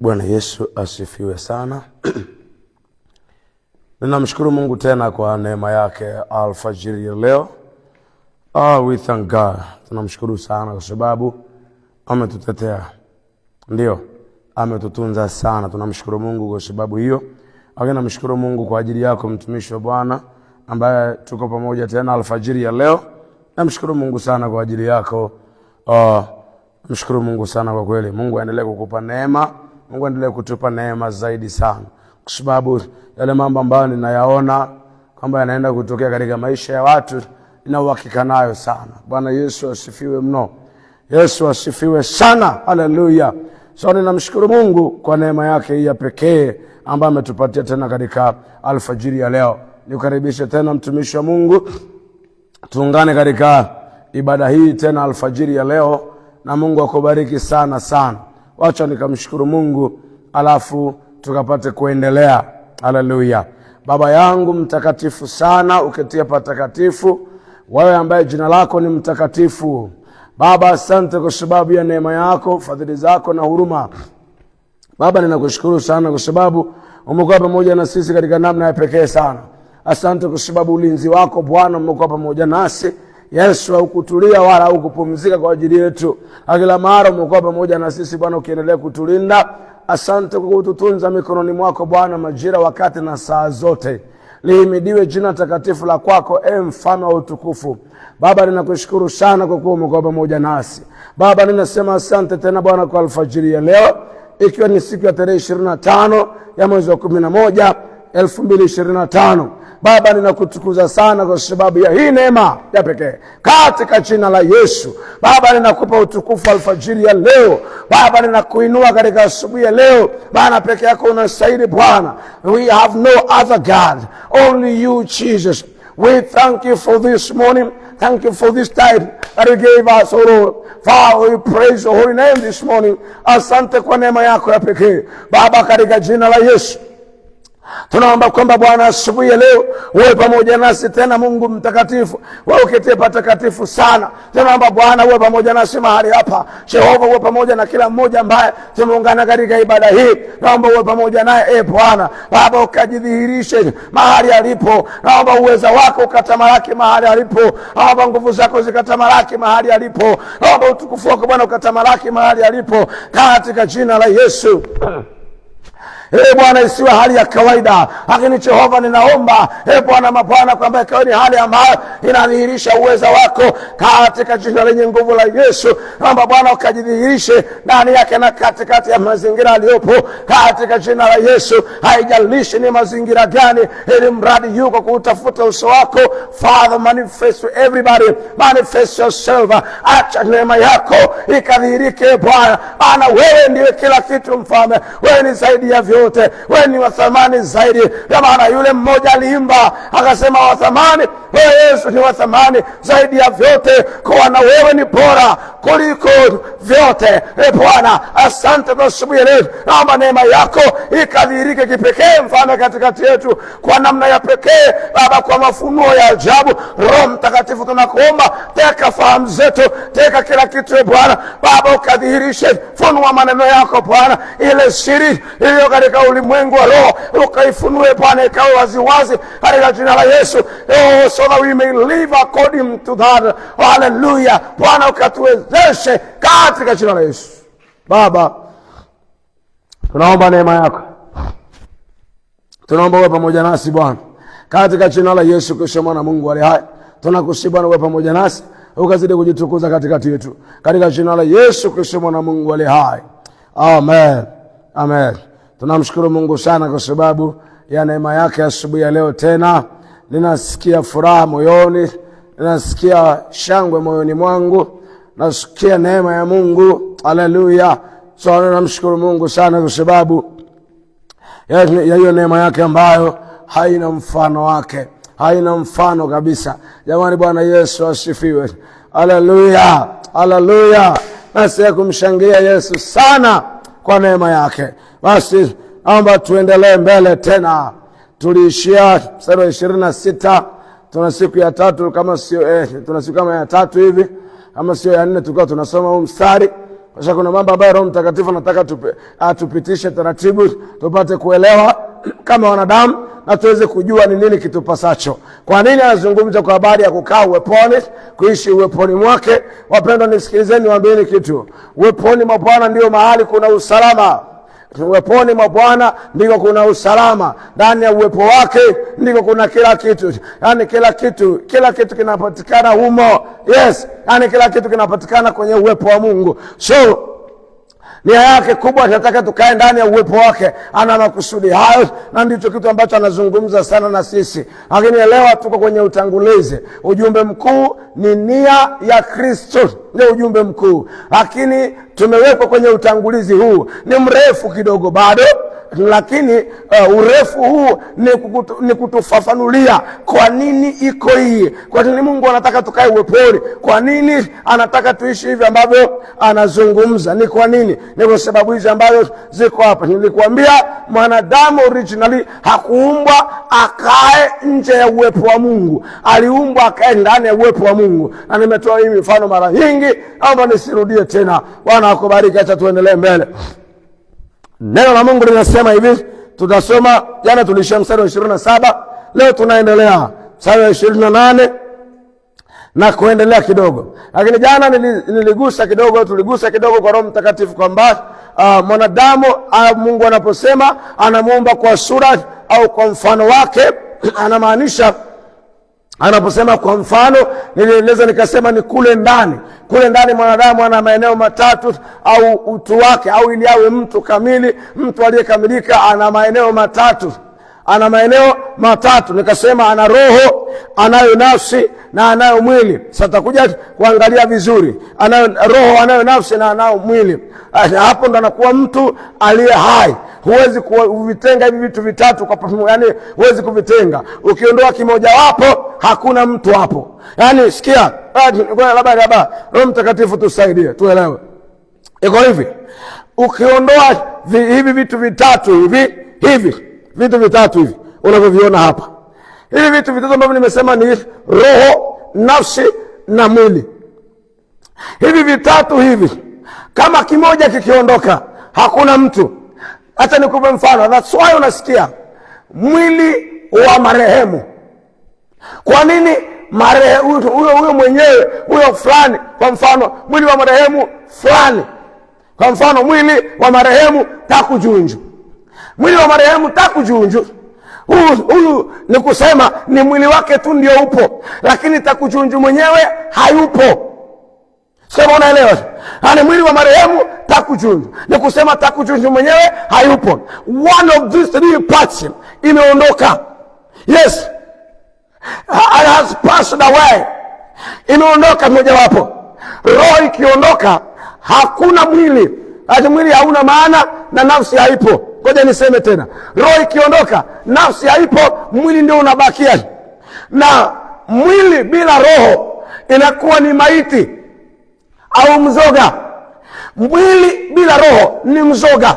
Bwana Yesu asifiwe sana. Ninamshukuru Mungu tena kwa neema yake alfajiri ya leo. We thank God. Tunamshukuru sana kwa sababu ametutetea. Ndio, ametutunza sana. Tunamshukuru Mungu kwa sababu hiyo. Namshukuru Mungu kwa ajili yako mtumishi wa Bwana ambaye tuko pamoja tena alfajiri ya leo. Namshukuru Mungu sana kwa ajili yako. Namshukuru Mungu sana kwa kweli. Mungu aendelee kukupa neema. Mungu aendelee kutupa neema zaidi sana. Kwa sababu yale mambo ambayo ninayaona kwamba yanaenda kutokea katika maisha ya watu, nina uhakika nayo sana. Bwana Yesu asifiwe mno. Yesu asifiwe sana. Haleluya. So ninamshukuru Mungu kwa neema yake ya pekee ambayo ametupatia tena katika alfajiri ya leo. Nikukaribishe tena mtumishi wa Mungu. Tuungane katika ibada hii tena alfajiri ya leo, na Mungu akubariki sana sana. Wacha nikamshukuru Mungu alafu tukapate kuendelea. Haleluya. Baba yangu mtakatifu sana, uketia patakatifu, wewe ambaye jina lako ni mtakatifu. Baba, asante kwa sababu ya neema yako, fadhili zako na huruma. Baba, ninakushukuru sana kwa sababu umekuwa pamoja na sisi katika namna ya pekee sana. Asante kwa sababu ulinzi wako Bwana umekuwa pamoja nasi. Yesu, haukutulia wala haukupumzika kwa ajili yetu. Kila mara umekuwa pamoja na sisi Bwana, ukiendelea kutulinda. Asante kwa kututunza mikononi mwako Bwana, majira, wakati na saa zote. Lihimidiwe jina takatifu la kwako, mfalme wa utukufu. Baba, ninakushukuru sana kwa kuwa umekuwa pamoja nasi. Baba, ninasema asante tena Bwana kwa alfajiri ya leo, ikiwa ni siku ya tarehe 25 ya mwezi wa 11 2025. Baba, ninakutukuza sana kwa sababu ya hii neema ya pekee katika jina la Yesu. Baba, ninakupa utukufu alfajiri ya leo. Baba, ninakuinua katika asubuhi ya leo. Bwana, peke yako unastahili Bwana. We have no other God, only you Jesus. We thank you for this morning. Thank you for this time that you gave us, oh Lord. Father, we praise your holy name this morning. Asante kwa neema yako ya pekee Baba, katika jina la Yesu. Tunaomba kwamba Bwana asubuhi ya leo uwe pamoja nasi tena, Mungu mtakatifu, wewe uketie patakatifu sana. Tunaomba Bwana uwe pamoja nasi mahali hapa. Jehova, uwe pamoja na kila mmoja ambaye tumeungana katika ibada hii. Naomba uwe pamoja naye Bwana. Baba, ukajidhihirishe mahali alipo. Naomba uweza wako ukatamalaki mahali alipo. Naomba nguvu zako zikatamalaki mahali alipo. Naomba utukufu wako Bwana ukatamalaki mahali alipo, katika jina la Yesu. Bwana, isiwe hali ya kawaida, lakini Jehova ninaomba Bwana mabwana kwamba ikawe ni hali ambayo inadhihirisha uweza wako, katika jina lenye nguvu la Yesu. Naomba Bwana ukajidhihirishe ndani yake na katikati ya mazingira aliyopo, katika jina la Yesu. Haijalishi ni mazingira gani, ili mradi yuko kutafuta uso wako. Father, manifest to everybody, manifest yourself. Acha neema yako ikadhihirike Bwana, maana wewe ndiye kila kitu mfalme. Wewe ni zaidi ya vyote. Wewe ni wa thamani zaidi. Kwa maana yule mmoja aliimba akasema, wa thamani, wewe Yesu ni wa thamani zaidi ya vyote, kwa na wewe ni bora kuliko vyote. Bwana, asante kwa asubuhi leo. Naomba neema yako ikadhihirike kipekee mfano katikati yetu kwa namna ya pekee Baba, kwa mafunuo ya ajabu. Roho Mtakatifu, tunakuomba teka fahamu zetu, teka kila kitu Bwana. Baba, ukadhihirishe, funua maneno yako Bwana, ile siri iliyo katika ulimwengu wa roho ukaifunue Bwana, ikawe waziwazi katika jina la Yesu. So that we may live according to that. Hallelujah. Bwana, ukatuwezeshe katika jina la Yesu. Baba, tunaomba neema yako. Tunaomba uwe pamoja nasi Bwana, katika jina la Yesu Kristo mwana Mungu aliye hai. Tunakusihi Bwana uwe pamoja nasi, ukazidi kujitukuza katikati yetu, katika jina la Yesu Kristo mwana Mungu aliye hai. Amen. Amen. Tunamshukuru Mungu sana kwa sababu ya neema yake asubuhi ya leo tena. Ninasikia furaha moyoni, ninasikia shangwe moyoni mwangu, nasikia neema ya Mungu. Haleluya. So ninamshukuru Mungu sana kwa sababu ya hiyo neema yake ambayo haina mfano wake. Haina mfano kabisa. Jamani, Bwana Yesu asifiwe. Haleluya. Haleluya. Nasi kumshangilia Yesu sana kwa neema yake. Basi naomba tuendelee mbele tena. Tuliishia mstari wa 26. Tuna siku ya tatu, kama sio tuna siku kama ya tatu hivi, kama sio ya 4 tulikuwa tunasoma huu mstari. Sasa kuna mambo ambayo Roho Mtakatifu anataka atupitishe taratibu tupate kuelewa kama wanadamu na tuweze kujua ni nini kitupasacho. Kwa nini anazungumza kwa habari ya kukaa uweponi, kuishi uweponi mwake? Wapendwa, nisikilizeni niwaambieni kitu. Uweponi mwa Bwana ndio mahali kuna usalama. Uweponi mwa Bwana ndiko kuna usalama. Ndani ya uwepo wake ndiko kuna kila kitu. Yaani kila kitu kinapatikana humo. Yes, yaani kila kitu kinapatikana kwenye uwepo wa Mungu. So nia yake kubwa anataka tukae ndani ya uwepo wake. Ana makusudi hayo, na ndicho kitu ambacho anazungumza sana na sisi. Lakini elewa, tuko kwenye utangulizi. Ujumbe mkuu ni nia ya Kristo, ndio ujumbe mkuu. Lakini tumewekwa kwenye utangulizi huu. Ni mrefu kidogo bado, lakini urefu huu ni kutufafanulia kwa nini iko hii. Kwa nini Mungu anataka tukae uweponi? Kwa nini anataka tuishi hivi ambavyo anazungumza? Ni kwa nini? Ni kwa sababu hizi ambazo ziko hapa. Nilikwambia mwanadamu originally hakuumbwa akae nje ya uwepo wa Mungu. Aliumbwa akae ndani ya uwepo wa Mungu. Na nimetoa hii mifano mara nyingi, naomba nisirudie tena. Bwana akubariki. Acha tuendelee mbele. Neno la Mungu linasema hivi, tutasoma jana tulishia mstari wa 27, leo tunaendelea mstari wa 28 na kuendelea kidogo. Lakini jana tuligusa kidogo kwa Roho Mtakatifu kwamba mwanadamu Mungu anaposema anamuumba kwa sura au kwa mfano wake, anamaanisha anaposema kwa mfano, nilieleza nikasema ni kule ndani. Kule ndani mwanadamu ana maeneo matatu, au utu wake, au ili awe mtu kamili, mtu aliyekamilika, ana maeneo matatu. Nikasema ana roho, anayo nafsi na anayo mwili. Sasa tutakuja kuangalia vizuri. Anayo roho, anayo nafsi na anayo mwili. Hapo ndo anakuwa mtu aliye hai. Huwezi kuvitenga hivi vitu vitatu kwa pamoja, yani huwezi kuvitenga. Ukiondoa kimoja wapo, hakuna mtu hapo. Yani sikia, labda Roho Mtakatifu tusaidie tuelewe. Iko hivi, ukiondoa hivi vitu vitatu hivi unavyoviona hapa, hivi vitu vitatu ambavyo nimesema ni roho, nafsi na mwili. Hivi vitatu hivi, kama kimoja kikiondoka, hakuna mtu. Hata nikupe mfano. That's why unasikia mwili wa marehemu. Kwa nini huyo mwenyewe, huyo fulani, kwa mfano mwili wa marehemu fulani, kwa mfano mwili wa marehemu Takujunju. Mwili wa marehemu Takujunju, huyu ni kusema ni mwili wake tu ndio upo, lakini Takujunju mwenyewe hayupo. Sema unaelewa? Yaani mwili wa marehemu Takujunju ni kusema Takujunju mwenyewe hayupo. One of these three parts imeondoka. Yes, it has passed away. Imeondoka mmoja wapo. Roho ikiondoka, hakuna mwili. Hata mwili hauna maana na nafsi haipo. Ngoja niseme tena. Roho ikiondoka, nafsi haipo, mwili ndio unabakia. Na mwili bila roho inakuwa ni maiti au mzoga. Mwili bila roho ni mzoga,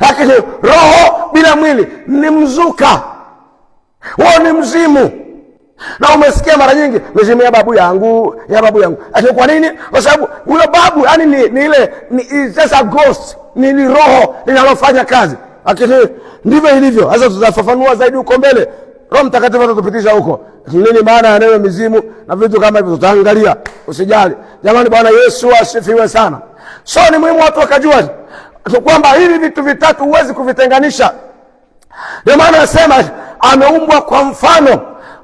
lakini roho bila mwili ni mzuka. Wao ni mzimu. Na umesikia mara nyingi mizimu ya babu yangu. Ati kwa nini? Kwa sababu huyo babu yani ni just a ghost, ni roho linalofanya kazi. Lakini ndivyo ilivyo. Sasa tutafafanua zaidi huko mbele. Roho Mtakatifu atatupitisha huko. Nini maana ya neno mizimu na vitu kama hivyo tutaangalia. Usijali. Jamani, Bwana Yesu asifiwe sana. So ni muhimu watu wakajua kwamba hivi vitu vitatu huwezi kuvitenganisha. Ndio maana nasema ameumbwa kwa mfano,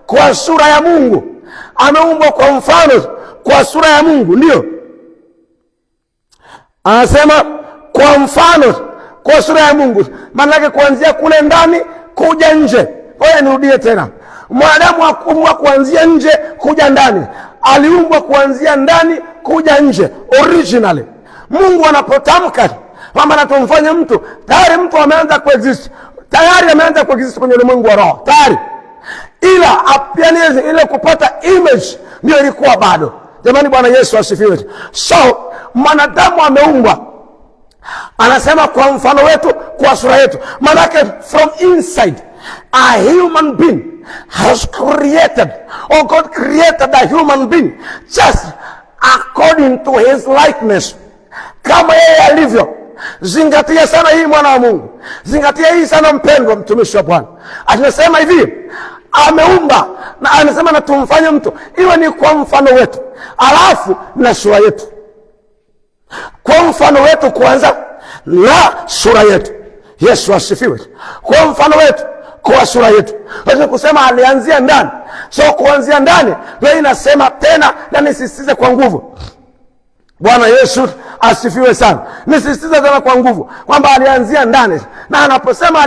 kwa sura ya Mungu. Ameumbwa kwa mfano, kwa sura ya Mungu. Ndio anasema kwa mfano, kwa sura ya Mungu. Maana yake kuanzia kule ndani kuja nje. Ngoja nirudie tena. Mwanadamu hakuumbwa kuanzia nje kuja ndani. Aliumbwa kuanzia ndani kuja nje. Originally Mungu anapotamka kwamba anatomfanya mtu, tayari mtu ameanza kuexist. Tayari ameanza kuexist kwenye ulimwengu wa roho. Tayari. Ila appearance ile kupata image ndio ilikuwa bado. Jamani, Bwana Yesu asifiwe. So mwanadamu ameumbwa, anasema kwa mfano wetu, kwa sura yetu. Maana from inside a human being has created, or God created a human being just according to his likeness. kama yeye alivyo. Zingatia sana hii, mwana wa Mungu, zingatia hii sana, mpendwa mtumishi wa Bwana. Anasema hivi, ameumba na anasema na tumfanye mtu iwe ni kwa mfano wetu, alafu na sura yetu. Kwa mfano wetu kwanza na sura yetu. Yesu asifiwe. Kwa mfano wetu, kwa sura yetu. Kwa kusema alianzia ndani. So kuanzia ndani ndio inasema tena, na nisisitize kwa nguvu. Bwana Yesu asifiwe sana. Nisisitize tena kwa nguvu kwamba alianzia ndani. Na anaposema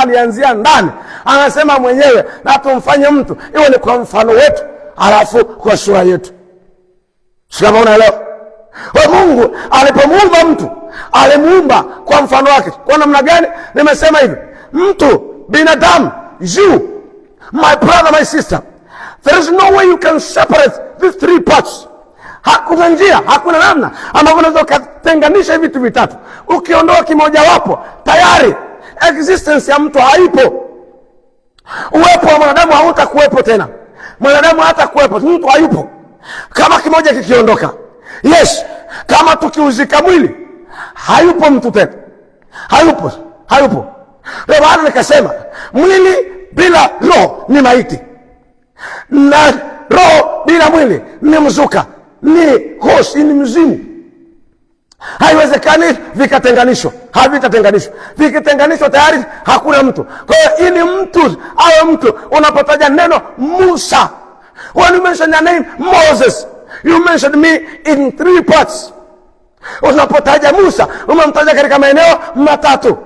alianzia ndani, anasema mwenyewe na tumfanye mtu iwe ni kwa mfano wetu, alafu kwa sura yetu. Sio, unaelewa? Kwa Mungu alipomuumba mtu, alimuumba kwa mfano wake. Kwa namna gani? Nimesema hivi, mtu, binadamu, you, my brother, my sister, there is no way you can separate these three parts. Hakuna njia, hakuna namna ambapo unaweza kutenganisha vitu vitatu. Ukiondoa kimoja wapo, tayari existence ya mtu haipo. Uwepo wa mwanadamu hautakuwepo tena. Mwanadamu hata kuwepo, mtu hayupo. Kama kimoja kikiondoka, yes, kama tukiuzika mwili, hayupo mtu tena. Hayupo. Ndio maana nikasema mwili bila roho ni maiti, na roho bila mwili ni mzuka, ni ghost, ni mzimu. Haiwezekani vikatenganishwa, havitatenganishwa. Vikitenganishwa tayari hakuna mtu. Kwa hiyo ili mtu awe mtu, unapotaja neno Musa, when you mention the name Moses, you mentioned me in three parts. Unapotaja Musa, umemtaja katika maeneo matatu.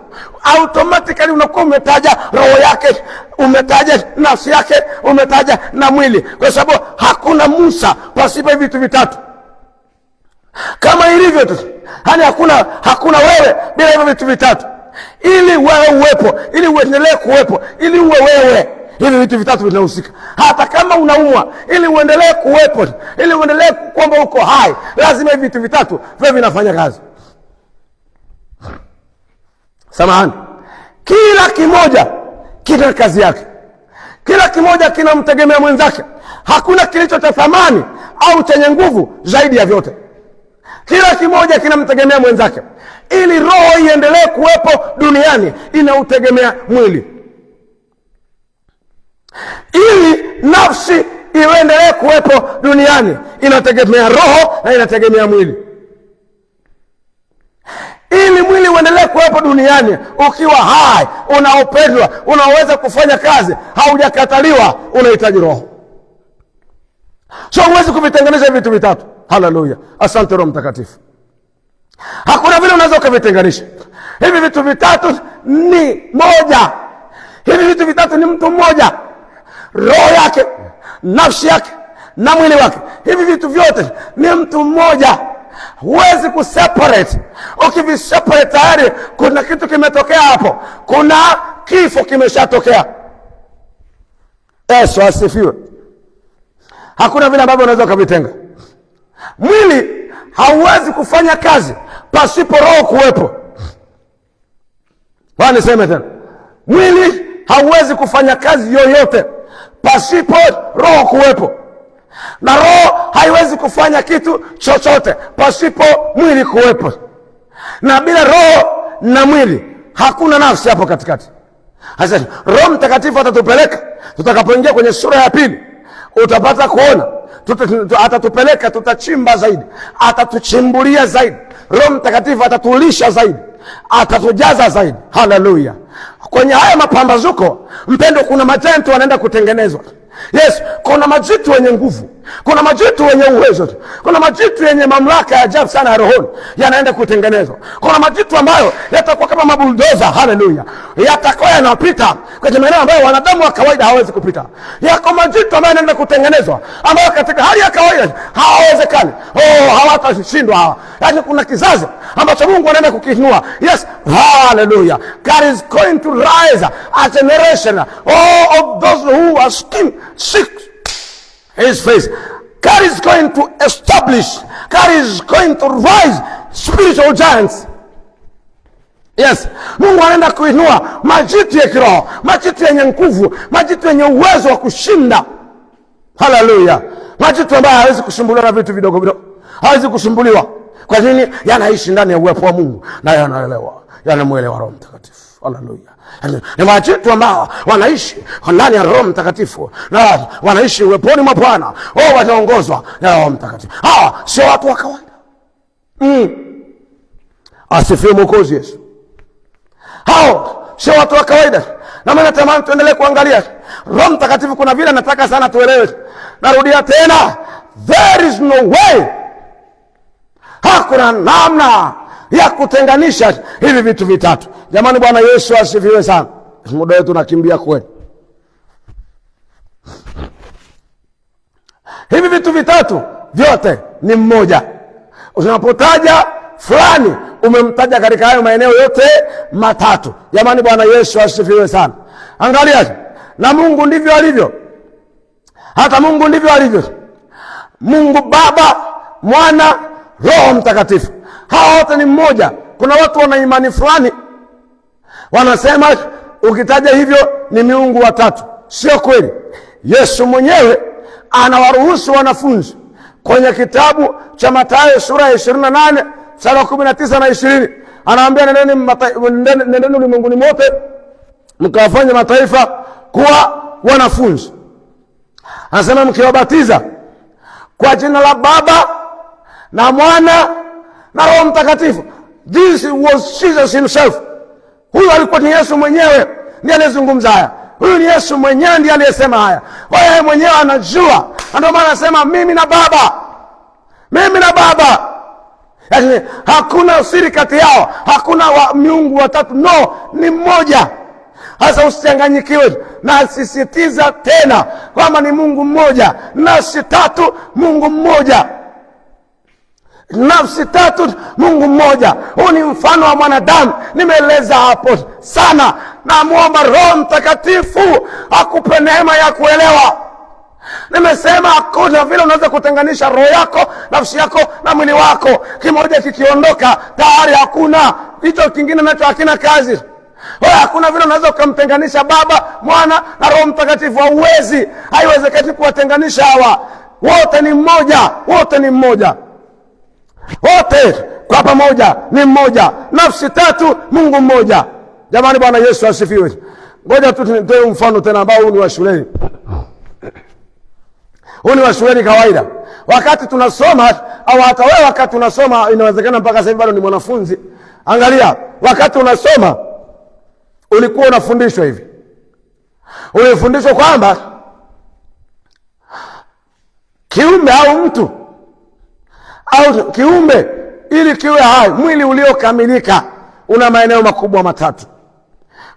Automatically unakuwa umetaja roho yake, umetaja nafsi yake, umetaja na mwili, kwa sababu hakuna Musa pasipo vitu vitatu. Kama ilivyo tu, yani hakuna wewe bila hivyo vitu vitatu. Ili wewe uwepo, ili uendelee kuwepo, ili uwe wewe, hivi vitu vitatu vinahusika. Hata kama unaumwa, ili uendelee kuwepo, ili uendelee kwamba uko hai, lazima hivi vitu vitatu viwe vinafanya kazi. Samahani, kila kimoja kina kazi yake, kila kimoja kinamtegemea mwenzake. Hakuna kilicho cha thamani au chenye nguvu zaidi ya vyote. Kila kimoja kinamtegemea mwenzake. Ili roho iendelee kuwepo duniani, inautegemea mwili. Ili nafsi iendelee kuwepo duniani, inategemea roho na inategemea mwili. Ili mwili uendelee kuwepo duniani ukiwa hai, unaopendwa, unaweza kufanya kazi, haujakataliwa, unahitaji roho. So huwezi kuvitenganisha vitu vitatu. Haleluya. Asante Roho Mtakatifu. Hakuna vile unaweza kuvitenganisha. Hivi vitu vitatu ni moja. Hivi vitu vitatu ni mtu mmoja. Roho yake, nafsi yake na mwili wake. Hivi vitu vyote ni mtu mmoja. Huwezi kuseparate. Ukiviseparate tayari kuna kitu kimetokea hapo. Kuna kifo kimeshatokea. Yesu asifiwe. Hakuna vile ambavyo unaweza kuvitenga. Mwili hauwezi kufanya kazi pasipo roho kuwepo. Bwana niseme tena. Mwili hauwezi kufanya kazi yoyote pasipo roho kuwepo. Na roho haiwezi kufanya kitu chochote pasipo mwili kuwepo. Na bila roho na mwili hakuna nafsi hapo katikati. Sasa Roho Mtakatifu atatupeleka, tutakapoingia kwenye sura ya 2, utapata kuona. Atatupeleka, tutachimba zaidi, atatuchimbulia zaidi. Roho Mtakatifu atatulisha zaidi, atatujaza zaidi. Haleluya. Kwenye haya mapambazuko, mpendo, kuna majenti wanaenda kutengenezwa. Yes, kuna majitu wenye nguvu, kuna majitu wenye uwezo, kuna majitu yenye mamlaka ya ajabu sana ya rohoni yanaenda kutengenezwa. Kuna majitu ambayo yatakuwa kama mabuldoza, haleluya, yatakuwa yanapita kwenye maeneo ambayo wanadamu wa kawaida hawezi kupita. Yako majitu ambayo yanaenda kutengenezwa ambayo katika hali ya kawaida hawawezekani. Hawatashindwa hawa. Yaani kuna kizazi ambacho Mungu anaenda kukiinua. Yes, haleluya. God is going to rise a generation of those who are seek His face. God is going to establish, God is going to rise spiritual giants. Yes, Mungu anaenda kuinua majitu ya kiroho, majitu yenye nguvu, majitu yenye uwezo wa kushinda. Haleluya. Majitu ambayo hawezi kusumbuliwa na vitu vidogo vidogo. Hawezi kusumbuliwa. Kwa nini? Yanaishi ndani ya uwepo wa Mungu na yanaelewa, yanamwelewa Roho Mtakatifu. Haleluya. Ni watu ambao wanaishi ndani ya Roho Mtakatifu na wanaishi uweponi mwa Bwana. Wao wanaongozwa na Roho Mtakatifu. Hawa sio watu wa kawaida. Asifiwe Mwokozi Yesu. Hao sio watu wa kawaida. Na mimi natamani tuendelee kuangalia Roho Mtakatifu. Kuna vile nataka sana tuelewe. Narudia tena, there is no way, hakuna namna ya kutenganisha hivi vitu vitatu. Jamani, Bwana Yesu asifiwe sana. Muda wetu unakimbia kweli. Hivi vitu vitatu vyote ni mmoja. Unapotaja fulani umemtaja katika hayo maeneo yote matatu. Jamani, Bwana Yesu asifiwe sana. Angalia, na Mungu ndivyo alivyo. Hata Mungu ndivyo alivyo. Mungu Baba, Mwana, Roho Mtakatifu. Hao wote ni mmoja. Kuna watu wana imani fulani wanasema ukitaja hivyo ni miungu watatu. Sio kweli. Yesu mwenyewe anawaruhusu wanafunzi kwenye kitabu cha Mathayo sura ya 28 mstari wa 19 na 20. Anawaambia, nendeni ulimwenguni mote mkawafanye mataifa kuwa wanafunzi. Anasema mkiwabatiza kwa jina la Baba na Mwana na Roho Mtakatifu. This was Jesus himself. Huyu alikuwa ni Yesu mwenyewe ndiye aliyezungumza haya. Huyu ni Yesu mwenyewe ndiye aliyesema haya. Yeye mwenyewe anajua. Ndio maana anasema mimi na Baba. Mimi na Baba. Yaani hakuna siri kati yao. Hakuna miungu watatu. No, ni mmoja. Sasa usichanganyikiwe. Na sisitiza tena kwamba ni Mungu mmoja. Nafsi tatu, Mungu mmoja. Nafsi tatu, Mungu mmoja. Huu ni mfano wa mwanadamu. Nimeeleza hapo sana. Na muomba Roho Mtakatifu akupe neema ya kuelewa. Nimesema hakuna vile unaweza kutenganisha roho yako, nafsi yako na mwili wako. Kimoja kikiondoka tayari hakuna, hicho kingine nacho hakina kazi. Hakuna vile unaweza kumtenganisha Baba, Mwana na Roho Mtakatifu. Hauwezi. Haiwezekani kuwatenganisha hawa. Wote ni mmoja. Wote ni mmoja. Wote kwa pamoja ni mmoja. Nafsi tatu, Mungu mmoja. Jamani, Bwana Yesu asifiwe. Ngoja tu nitoe mfano tena ambao huu ni wa shuleni. Huu ni wa shuleni kawaida. Wakati tunasoma au hata wewe wakati unasoma, inawezekana mpaka sasa bado ni mwanafunzi. Angalia, wakati unasoma ulikuwa unafundishwa hivi. Ulifundishwa kwamba kiumbe au mtu au kiumbe ili kiwe hai, mwili uliokamilika una maeneo makubwa matatu.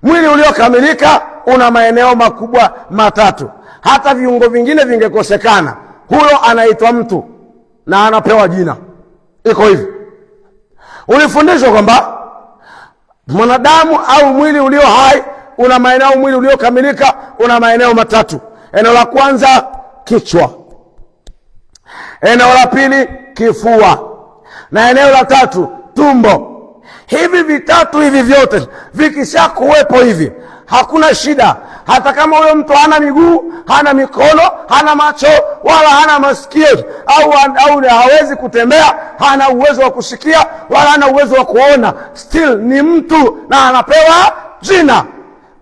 Mwili uliokamilika una maeneo makubwa matatu. Hata viungo vingine vingekosekana, huyo anaitwa mtu na anapewa jina. Iko hivi. Ulifundishwa kwamba mwanadamu au mwili ulio hai una maeneo, mwili uliokamilika una maeneo matatu. Eneo la kwanza kichwa. Eneo la pili kifua. Na eneo la tatu tumbo. Hivi vitatu hivi vyote vikisha kuwepo hivi, hakuna shida. Hata kama huyo mtu hana miguu, hana mikono, hana macho, wala hana masikio, au hawezi kutembea, hana uwezo wa kusikia, wala hana uwezo wa kuona, still ni mtu na anapewa jina.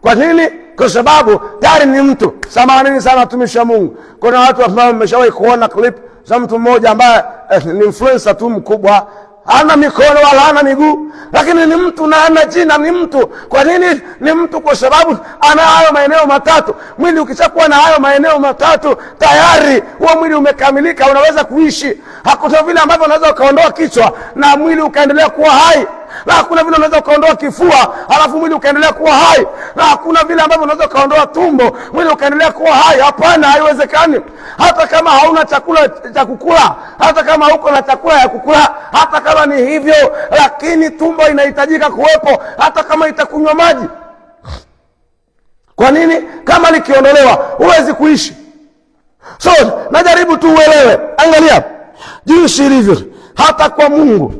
Kwa nini? Kwa sababu tayari ni mtu. Samahani sana watumishi wa Mungu. Kuna watu ambao wameshawahi kuona clip za mtu mmoja ambaye ni influencer tu mkubwa, hana mikono wala hana miguu, lakini ni mtu na ana jina, ni mtu. Kwa nini ni mtu? Kwa sababu ana hayo maeneo matatu. Mwili ukishakuwa na hayo maeneo matatu, tayari huo mwili umekamilika, unaweza kuishi. Hakuna vile ambavyo unaweza ukaondoa kichwa na mwili ukaendelea kuwa hai. Na hakuna vile unaweza ukaondoa kifua alafu mwili ukaendelea kuwa hai. Na hakuna vile ambavyo unaweza ukaondoa tumbo mwili ukaendelea kuwa hai. Hapana, haiwezekani. Hata kama hauna chakula cha kukula, hata kama huko na chakula ya kukula, hata kama ni hivyo, lakini tumbo inahitajika kuwepo, hata kama itakunywa maji. Kwa nini? Kama likiondolewa huwezi kuishi. So najaribu tu uelewe. Angalia jinsi ilivyo hata kwa Mungu.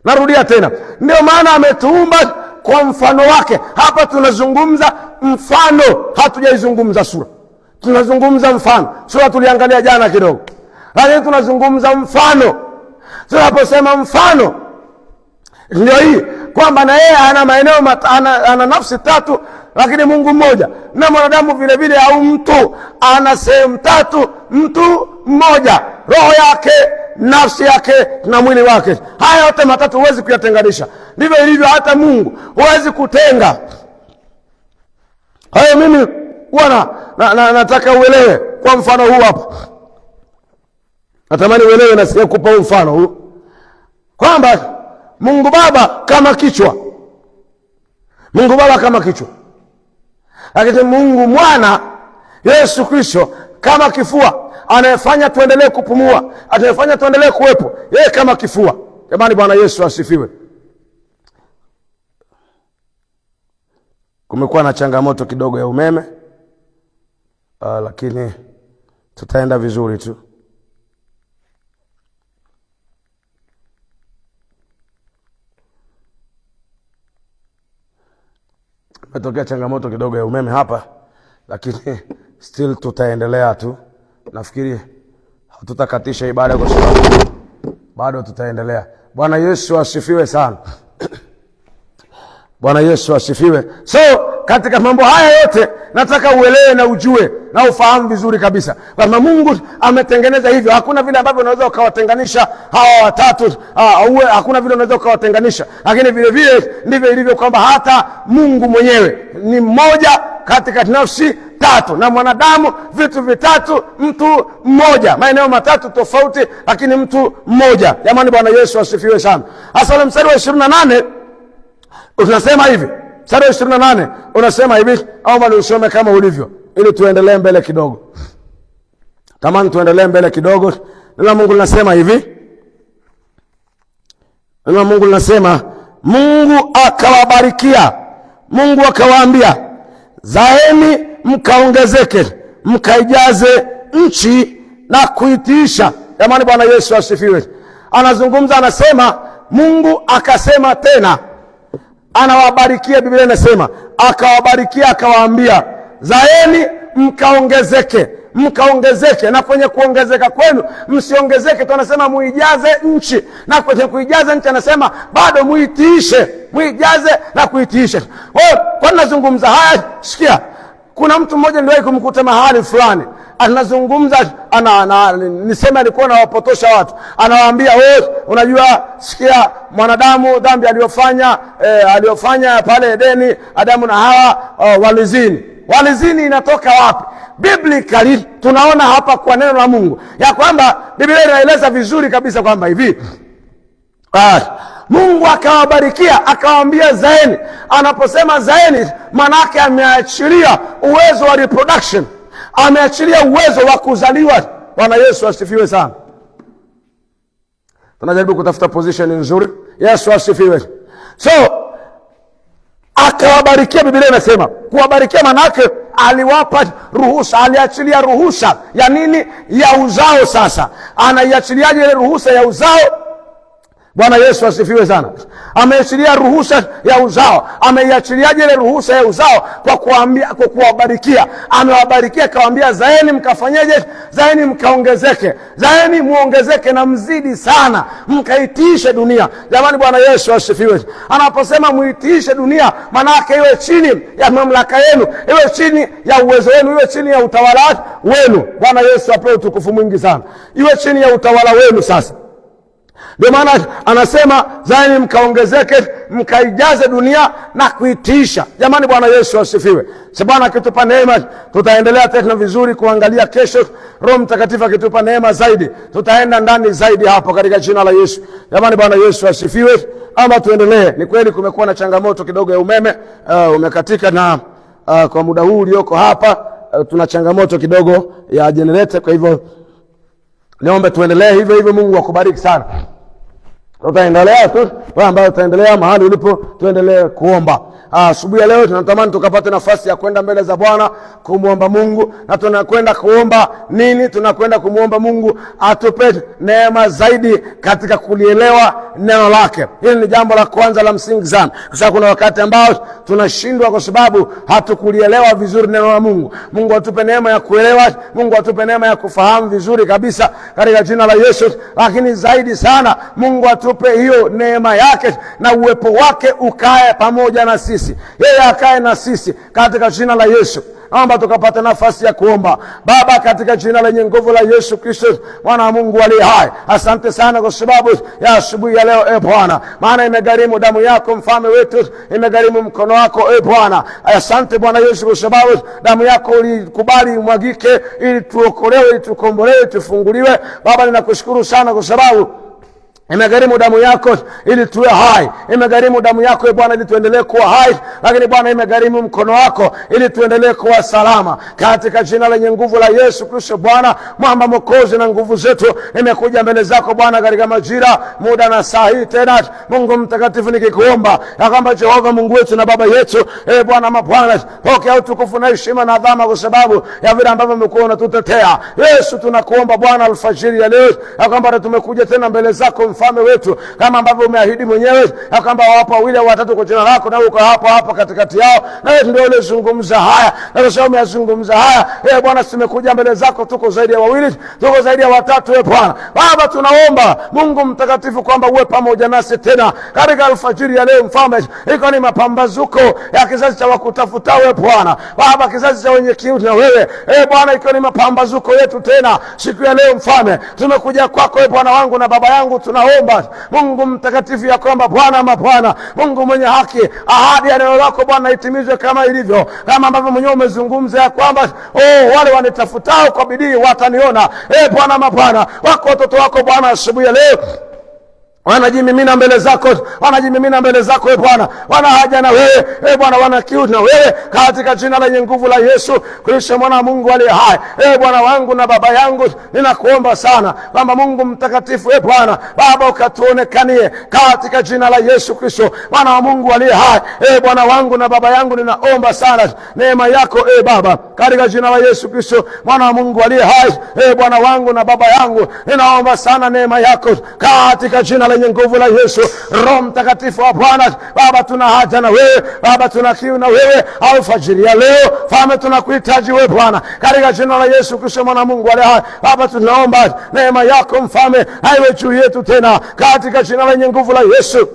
Narudia tena, ndio maana ametuumba kwa mfano wake. Hapa tunazungumza mfano, hatujaizungumza sura. Tunazungumza mfano. Sura tuliangalia jana kidogo, lakini tunazungumza mfano. Tunaposema mfano, ndio hii kwamba na yeye ana maeneo ana nafsi tatu, lakini Mungu mmoja. Na mwanadamu vile vile, au mtu ana sehemu tatu, mtu mmoja, roho yake, nafsi yake na mwili wake. Haya yote matatu huwezi kuyatenganisha. Ndivyo ilivyo hata Mungu, huwezi kutenga. Hayo mimi huwa nataka uelewe kwa mfano huu hapa. Natamani uelewe na sikupa mfano huu kwamba Mungu Baba kama kichwa. Mungu Baba kama kichwa. Lakini Mungu Mwana Yesu Kristo kama kifua, anayefanya tuendelee kupumua, anayefanya tuendelee kuwepo, yeye kama kifua. Jamani, Bwana Yesu asifiwe. Kumekuwa na changamoto kidogo ya umeme, lakini tutaenda vizuri tu. Metokea changamoto kidogo ya umeme hapa, lakini still tutaendelea tu. Nafikiri hatutakatisha ibada kwa sababu bado tutaendelea. Bwana Yesu asifiwe sana. Bwana Yesu asifiwe. So katika mambo haya yote nataka uelewe na ujue na ufahamu vizuri kabisa kwamba Mungu ametengeneza hivyo. Hakuna vile ambavyo unaweza ukawatenganisha hawa watatu, hakuna vile unaweza ukawatenganisha. Lakini vile vile ndivyo ilivyo kwamba hata Mungu mwenyewe ni mmoja katika nafsi tatu, na mwanadamu vitu vitatu, mtu mmoja, maeneo matatu tofauti, lakini mtu mmoja. Jamani, Bwana Yesu asifiwe sana. Hasa mstari wa 28 unasema hivi. Mstari wa 28 unasema hivi, au bali usome kama ulivyo ili tuendelee mbele kidogo. Tamani tuendelee mbele kidogo. Neno Mungu linasema hivi. Neno Mungu linasema, Mungu akawabarikia, Mungu akawaambia, zaeni mkaongezeke, mkaijaze nchi na kuitiisha. Jamani, Bwana Yesu asifiwe. Anazungumza, anasema Mungu akasema tena, anawabarikia. Biblia inasema akawabarikia, akawaambia, zaeni mkaongezeke, mkaongezeke. Na kwenye kuongezeka kwenu msiongezeke tu, anasema muijaze nchi, na kwenye kuijaza nchi anasema bado muitiishe, muijaze na kuitiisha. Kwa nazungumza haya, sikia, kuna mtu mmoja niliwahi kumkuta mahali fulani anazungumza, nisema alikuwa anawapotosha watu. Anawaambia, wewe unajua, sikia, mwanadamu dhambi aliyofanya pale Edeni, Adamu na Hawa, walizini. Walizini inatoka wapi? Biblically tunaona hapa kwa neno la Mungu ya kwamba Biblia inaeleza vizuri kabisa kwamba hivi, Mungu akawabarikia, akawaambia zaeni. Anaposema zaeni, manake ameachilia uwezo wa reproduction, ameachilia uwezo wa kuzaliwa. Bwana Yesu asifiwe sana. Tunajaribu kutafuta position nzuri. Yesu asifiwe. So akawabarikia, Biblia inasema kuwabarikia manake aliwapa ruhusa, aliachilia ruhusa ya nini? Ya uzao. Sasa anaiachiliaje ile ruhusa ya uzao? Bwana Yesu asifiwe sana. Ameachilia ruhusa ya uzao. Ameiachiliaje ile ruhusa ya uzao? Kwa kuwabarikia. Amewabarikia, akawaambia, zaeni mkafanyeje? Zaeni mkaongezeke. Zaeni muongezeke na mzidi sana, mkaitiishe dunia. Jamani, Bwana Yesu asifiwe. Anaposema muitiishe dunia, maana yake iwe chini ya mamlaka yenu, iwe chini ya uwezo wenu, iwe chini ya utawala wenu. Bwana Yesu apewe utukufu mwingi sana. Iwe chini ya utawala wenu sasa. Ndio maana anasema zaeni mkaongezeke, mkaijaze dunia na kuitiisha. Jamani, Bwana Yesu asifiwe. Bwana akitupa neema tutaendelea tena vizuri kuangalia kesho. Roho Mtakatifu akitupa neema zaidi tutaenda ndani zaidi hapo katika jina la Yesu. Jamani, Bwana Yesu asifiwe. Ama tuendelee. Ni kweli kumekuwa na changamoto kidogo ya umeme, umekatika, na kwa muda huu ulioko hapa tuna changamoto kidogo ya generator. Kwa hivyo niombe tuendelee hivyo hivyo. Mungu akubariki sana. Tutaendelea tu, wewe ambaye utaendelea mahali ulipo, tuendelee kuomba. Asubuhi ya leo tunatamani tukapate nafasi ya kwenda mbele za Bwana kumuomba Mungu. Na tunakwenda kuomba nini? Tunakwenda kumuomba Mungu atupe neema zaidi katika kulielewa neno lake. Hili ni jambo la kwanza la msingi sana, kwa sababu kuna wakati ambao tunashindwa kwa sababu hatukulielewa vizuri neno la Mungu. Mungu atupe neema ya kuelewa, Mungu atupe neema ya kufahamu vizuri kabisa katika jina la Yesu. Lakini zaidi sana Mungu atupe hiyo neema yake na uwepo wake ukae pamoja na sisi. Yeye akae na sisi katika jina la Yesu. Naomba tukapata nafasi ya kuomba. Baba, katika jina lenye nguvu la Yesu Kristo, Mwana wa Mungu aliye hai, asante sana kwa sababu ya asubuhi ya leo Bwana, maana imegharimu damu yako mfalme wetu, imegharimu mkono wako Bwana. Asante Bwana Yesu kwa sababu damu yako ulikubali imwagike ili tuokolewe, ili tukombolewe, tufunguliwe. Baba, ninakushukuru sana kwa sababu imegharimu damu yako ili tuwe hai. Imegharimu damu yako Bwana ili tuendelee kuwa hai. Lakini Bwana, imegharimu mkono wako ili tuendelee kuwa salama. Katika jina lenye nguvu la Yesu Kristo Bwana, mwamba mwokozi na nguvu zetu, nimekuja mbele zako Bwana katika majira, muda na saa hii tena. Mungu mtakatifu, nikikuomba ya kwamba Jehova Mungu wetu na Baba yetu, Bwana mabwana, pokea utukufu na heshima na adhama kwa sababu ya vile ambavyo umekuwa unatutetea. Yesu, tunakuomba Bwana alfajiri ya leo ya kwamba tumekuja tena mbele zako mfalme wetu, kama ambavyo umeahidi mwenyewe ya kwamba wapo wawili au watatu kwa jina lako na uko hapa katikati yao. Na wewe ndio ulizungumza haya, na kwa sababu umezungumza haya Bwana, tumekuja mbele zako, tuko zaidi ya wawili, tuko zaidi ya watatu Bwana. Baba, tunaomba Mungu mtakatifu kwamba uwe pamoja nasi tena katika alfajiri ya leo mfalme. Iko ni mapambazuko ya kizazi cha wakutafuta wewe Bwana. Baba, kizazi cha wenye kiu na wewe Bwana, iko ni mapambazuko yetu tena siku ya leo mfalme. Tumekuja kwako Bwana wangu na Baba yangu, tunaomba Mungu mtakatifu ya kwamba Bwana mabwana, Mungu mwenye haki, ahadi ya neno lako Bwana itimizwe kama ilivyo, kama ambavyo mwenyewe umezungumza ya kwamba wale wanitafutao kwa bidii wataniona. Bwana mabwana, wako watoto wako Bwana asubuhi ya leo wanajimimina mbele zako, wanajimimina mbele zako Bwana, wana haja na wewe Bwana, wana kiu na wewe katika jina lenye nguvu la Yesu Kristo Mwana wa Mungu aliye hai. Bwana wangu na Baba yangu, ninakuomba sana kwamba Mungu mtakatifu Bwana Baba, ukatuonekanie katika jina la Yesu Kristo Mwana wa Mungu aliye hai. Bwana wangu na Baba yangu, ninaomba sana neema yako Baba, katika jina la Yesu Kristo Mwana wa Mungu aliye hai. Bwana wangu na Baba yangu, ninaomba sana neema yako katika jina lenye nguvu la Yesu. Roho Mtakatifu wa Bwana Baba, tuna haja na wewe Baba, tuna kiu na wewe alfajiri ya leo Mfalme, tunakuhitaji wewe Bwana, katika jina la Yesu Kristo Mwana Mungu aliye hai. Baba, tunaomba neema yako Mfalme aiwe juu yetu tena katika jina lenye nguvu la Yesu.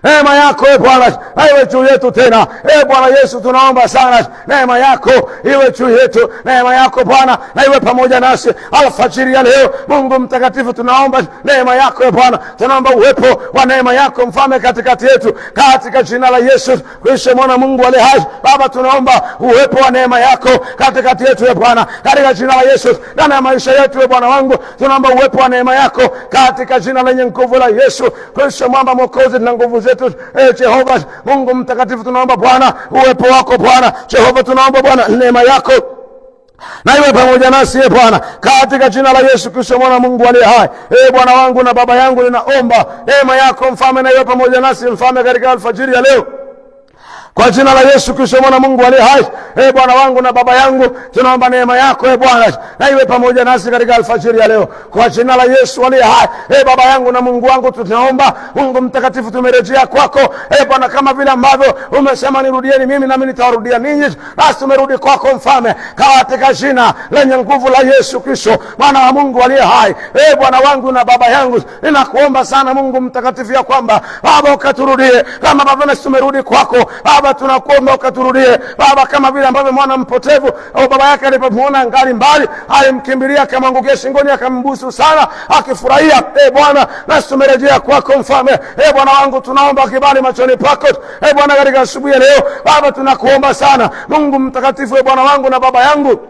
Neema yako Bwana iwe juu yetu tena. Bwana Yesu, tunaomba sana neema yako iwe juu yetu. Neema yako Bwana na iwe pamoja nasi alfajiri ya leo. Mungu mtakatifu, tunaomba neema yako Bwana, tunaomba uwepo wa neema yako mfalme katikati yetu katika jina la Yesu Kristo Mwana Mungu aliye hai. Baba, tunaomba uwepo wa neema yako katikati yetu Bwana, katika jina la Yesu, ndani ya maisha yetu Bwana wangu, tunaomba uwepo wa neema yako katika jina lenye nguvu la Yesu Kristo mwamba mwokozi na nguvu zetu. Jehova Mungu mtakatifu, tunaomba Bwana uwepo wako Bwana. Jehova, tunaomba Bwana neema yako na iwe pamoja nasi Bwana, katika jina la Yesu Kristo Mwana Mungu aliye hai. Bwana wangu na Baba yangu, ninaomba neema yako mfalme na iwe pamoja nasi mfalme katika alfajiri ya leo, kwa jina la Yesu Kristo Mwana Mungu aliye hai. Bwana wangu na Baba yangu, tunaomba neema yako Bwana na iwe pamoja nasi katika alfajiri ya leo, kwa jina la Yesu aliye hai. Baba yangu na Mungu wangu, tunaomba Mungu mtakatifu, tumerejea kwako Bwana, kama vile ambavyo umesema nirudieni mimi nami nitawarudia ninyi, basi tumerudi kwako mfalme, katika jina lenye nguvu la Yesu Kristo Mwana wa Mungu aliye hai. Bwana wangu na Baba yangu, ninakuomba sana Mungu mtakatifu ya kwamba Baba ukaturudie kama ambavyo nasi tumerudi kwako Baba. Tunakuomba ukaturudie Baba, kama vile ambavyo mwana mpotevu au baba yake alipomuona ngali mbali alimkimbilia, akamwangukia shingoni, akambusu sana akifurahia. Bwana, nasi tumerejea kwako mfalme. Bwana wangu, tunaomba kibali machoni pako Bwana katika asubuhi ya leo Baba. Tunakuomba sana Mungu mtakatifu Bwana wangu na Baba yangu,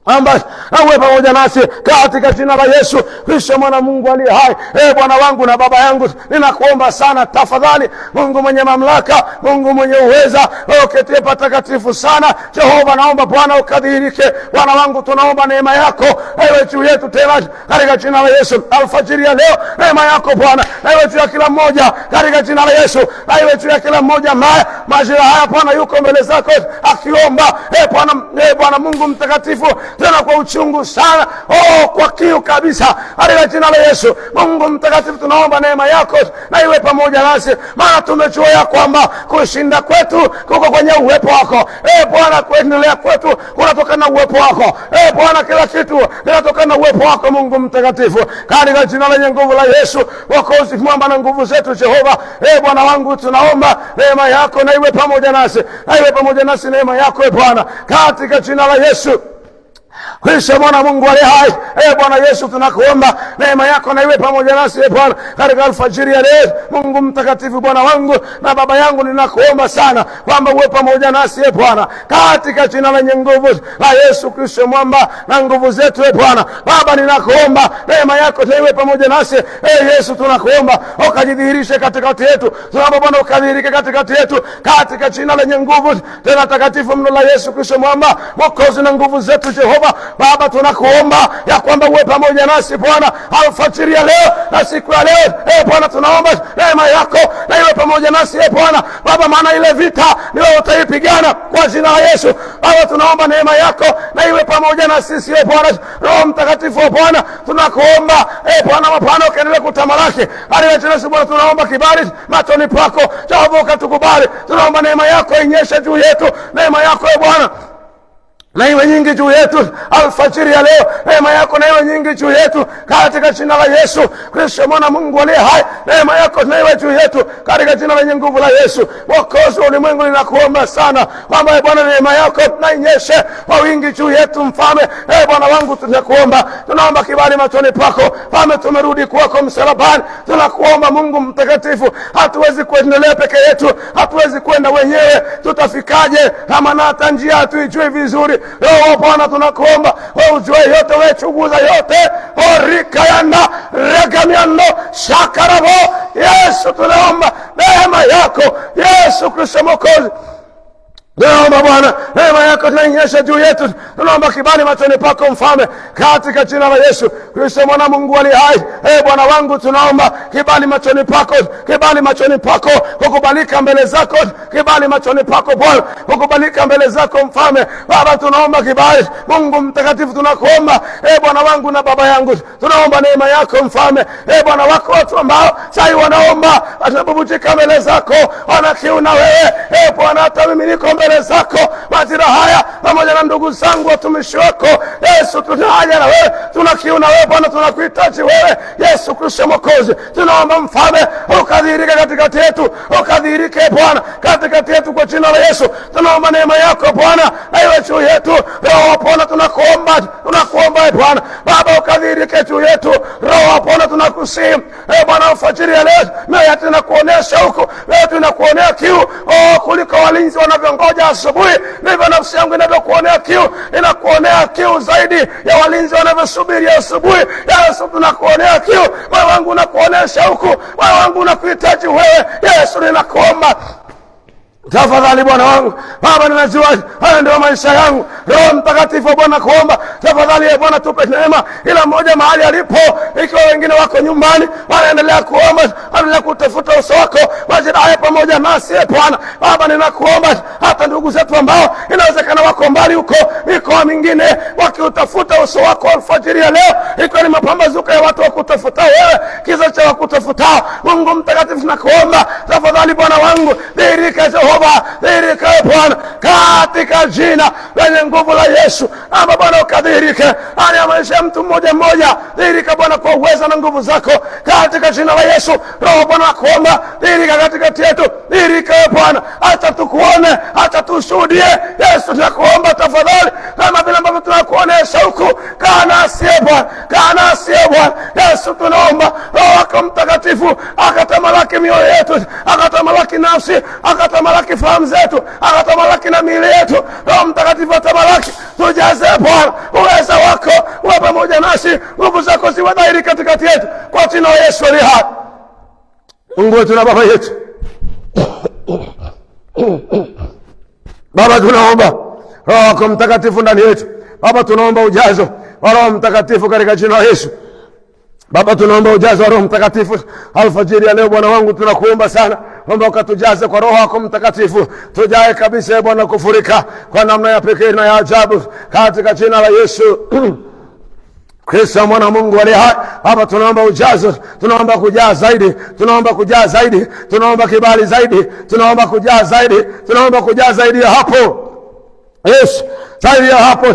amba na uwe pamoja nasi katika jina la Yesu Kristo mwana Mungu aliye hai. Bwana wangu na baba yangu, ninakuomba sana tafadhali, Mungu mwenye mamlaka, Mungu mwenye uweza, uketie patakatifu sana. Jehova, naomba Bwana ukadhihirike. Bwana wangu, tunaomba neema yako iwe juu yetu tena katika jina la Yesu. Alfajiri ya leo neema yako Bwana iwe juu ya kila mmoja katika jina la Yesu. Iwe juu ya kila mmoja majira haya Bwana yuko mbele zako akiomba. Bwana Mungu mtakatifu, tena kwa uchungu sana, kwa kiu kabisa katika jina la Yesu. Mungu mtakatifu, tunaomba neema yako na iwe pamoja nasi, maana tumejua ya kwamba kushinda kwetu kuko kwenye uwepo wako. Bwana, kuendelea kwetu kunatokana na uwepo wako. Bwana, kila kitu kinatokana na uwepo wako Mungu mtakatifu, katika jina lenye nguvu la Yesu Mwokozi, mwamba na nguvu zetu Jehova. Bwana wangu, tunaomba neema yako na iwe pamoja nasi, na iwe pamoja nasi neema yako Bwana, katika jina la Yesu Kristo mwana Mungu aliye hai. Bwana Yesu, tunakuomba neema yako na iwe pamoja nasi Bwana katika alfajiri ya leo. Mungu mtakatifu, Bwana wangu na baba yangu, ninakuomba sana kwamba uwe pamoja nasi Bwana katika jina lenye nguvu la Yesu Kristo mwamba na nguvu zetu Bwana. Baba, ninakuomba neema yako na iwe pamoja nasi Yesu, tunakuomba ukajidhihirishe katikati yetu. Tunaomba Bwana ukadhihirike katikati yetu katika jina lenye nguvu tena takatifu mno la Yesu Kristo mwamba Mwokozi na nguvu zetu Jehova. Baba, tunakuomba ya kwamba uwe pamoja nasi Bwana alfajiri ya leo na siku ya leo Bwana, tunaomba neema yako na iwe pamoja nasi Bwana. Baba, maana ile vita ni wewe utaipigana kwa jina la Yesu. Baba, tunaomba neema yako na iwe pamoja na sisi Bwana. Roho Mtakatifu Bwana, tunakuomba Bwana, mapana ukaendelee kutamalaki katika jina la Yesu. Bwana, tunaomba kibali machoni pako Jehova, ukatukubali. Tunaomba neema yako inyeshe juu yetu, neema yako Bwana na iwe nyingi juu yetu alfajiri ya leo. Neema yako na iwe nyingi juu yetu katika jina la Yesu Kristo mwana Mungu aliye hai. Neema yako na iwe juu yetu katika jina lenye nguvu la Yesu Mwokozi wa ulimwengu. Ninakuomba sana kwamba Bwana neema yako na inyeshe kwa wingi juu yetu mfalme. Bwana wangu, tunakuomba, tunaomba kibali machoni pako Mfalme. Tumerudi kwako msalabani, tunakuomba Mungu mtakatifu, hatuwezi kuendelea peke yetu, hatuwezi kwenda wenyewe. Tutafikaje kama na hata njia hatuijui vizuri? Roho Bwana, tunakuomba wewe ujue yote, wewe chunguza yote. Orikayana regamiano shakarabo. Yesu, tunaomba neema yako Yesu Kristo Mwokozi. Tunaomba Bwana neema yako tunainyesha juu yetu. Tunaomba kibali machoni pako Mfalme katika jina la Yesu Kristo mwana Mungu aliye hai. Bwana wangu, tunaomba kibali machoni pako, kibali machoni pako, kukubalika mbele zako, kibali machoni pako Bwana, kukubalika mbele zako Mfalme. Baba, tunaomba kibali Mungu mtakatifu, tunakuomba Bwana wangu na baba yangu, tunaomba neema yako Mfalme. Bwana wako watu ambao sai wanaomba, wanabubujika mbele zako, wana kiu na wewe Bwana. Hata mimi niko mbele zako majira haya pamoja na ndugu zangu watumishi wako Yesu, tunahaja na wewe, tuna kiu na wewe Bwana, tunakuhitaji wewe Yesu Kristo Mwokozi. Tunaomba Mfalme ukadhihirike katikati yetu, ukadhihirike Bwana katikati yetu kwa jina la Yesu. Tunaomba neema yako Bwana iwe juu yetu. Roho Bwana, tunakuomba Bwana Baba ukadhihirike juu yetu. Roho Bwana, tunakusihi Bwana alfajiri ya leo na tunakuonesha huko, leo tunakuonea kiu kuliko walinzi wanavyongoja asubuhi. Ndivyo nafsi yangu inavyokuonea kiu, inakuonea kiu zaidi ya walinzi wanavyosubiri asubuhi. Yesu, tunakuonea kiu. Moyo wangu unakuonesha huku, moyo wangu unakuhitaji wewe Yesu. Ninakuomba tafadhali Bwana wangu Baba, ninajua haya ndio maisha yangu. Roho Mtakatifu Bwana, kuomba tafadhali Bwana, tupe neema ila mmoja mahali alipo. Ikiwa wengine wako nyumbani wanaendelea kuomba, wanaendelea kutafuta uso wako majira haya pamoja nasi Bwana Baba, ninakuomba hata ndugu zetu ambao inawezekana wako mbali huko mikoa mingine wakiutafuta uso wako alfajiri ya leo, ikiwa ni mapambazuko ya watu wakutafuta wewe, kiza cha wakutafuta Mungu Mtakatifu, tunakuomba tafadhali Bwana wangu, dhihirika Jehova, dhihirika Bwana katika jina lenye nguvu la Yesu. Amba Bwana ukadhihirike hali ya maisha ya mtu mmoja mmoja, dhihirika Bwana kwa uwezo na nguvu zako katika jina la Yesu. Roho Bwana nakuomba, dhihirika katikati yetu, dhihirika Bwana, acha tukuone, acha tushuhudie Yesu. Tunakuomba tafadhali, kama vile ambavyo tunakuonesha huku, kaa nasi Bwana, kaa nasi Bwana Yesu. Tunaomba Roho wako Mtakatifu akatamalaki mioyo yetu, akatamalaki akatamalaki nafsi, akatamalaki fahamu zetu, akatamalaki na miili yetu. Roho Mtakatifu atamalaki, tujaze Bwana uweza wako uwe pamoja nasi, nguvu zako ziwe dhahiri katikati yetu, kwa jina la Yesu aliye hai. Mungu wetu na Baba yetu, Baba tunaomba Roho wako Mtakatifu ndani yetu. Baba tunaomba ujazo wa Roho Mtakatifu katika jina la Yesu. Baba tunaomba ujazo wa Roho Mtakatifu alfajiri ya leo. Bwana wangu tunakuomba sana, omba ukatujaze kwa Roho wako Mtakatifu, tujae kabisa Bwana kufurika kwa namna ya pekee na ya ajabu katika jina la Yesu Kristo mwana Mungu aliye hai. Baba tunaomba ujazo, tunaomba kujaa zaidi, tunaomba kujaa zaidi, tunaomba kibali zaidi, tunaomba kujaa zaidi, tunaomba kujaa zaidi ya hapo. Yes, zaidi ya hapo.